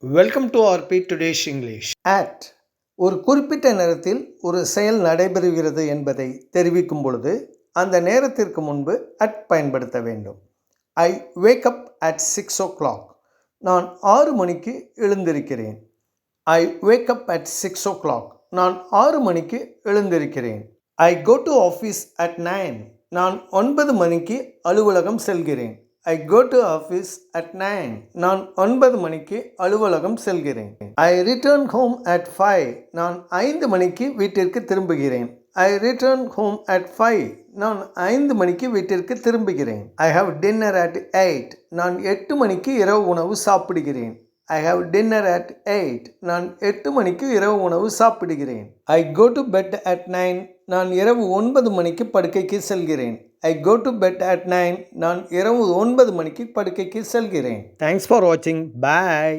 Welcome to RP today's English. At ஒரு குறிப்பிட்ட நேரத்தில் ஒரு செயல் நடைபெறுகிறது என்பதை தெரிவிக்கும் பொழுது அந்த நேரத்திற்கு முன்பு அட் பயன்படுத்த வேண்டும். ஐ வேக் அப் அட் 6 o'clock. நான் 6 மணிக்கு எழுந்திருக்கிறேன். ஐ வேக் அப் அட் 6 o'clock. நான் 6 மணிக்கு எழுந்திருக்கிறேன். I go to office at 9. நான் 9 மணிக்கு அலுவலகம் செல்கிறேன். I go to office at 9. நான் 9 மணிக்கு அலுவலகம் செல்கிறேன். I return home at 5. நான் 5 மணிக்கு வீட்டிற்கு திரும்புகிறேன். I return home at 5. நான் 5 மணிக்கு வீட்டிற்கு திரும்புகிறேன். I have dinner at 8. நான் 8 மணிக்கு இரவு உணவு சாப்பிடுகிறேன். I have dinner at 8. நான் 8 மணிக்கு இரவு உணவு சாப்பிடுகிறேன். ஐ கோ டு பெட் அட் 9. நான் இரவு 9 மணிக்கு படுக்கைக்கு செல்கிறேன். I go to bed at 9. நான் இரவு 9 மணிக்கு படுக்கைக்கு செல்கிறேன். தேங்க்ஸ் ஃபார் வாட்சிங். பாய்.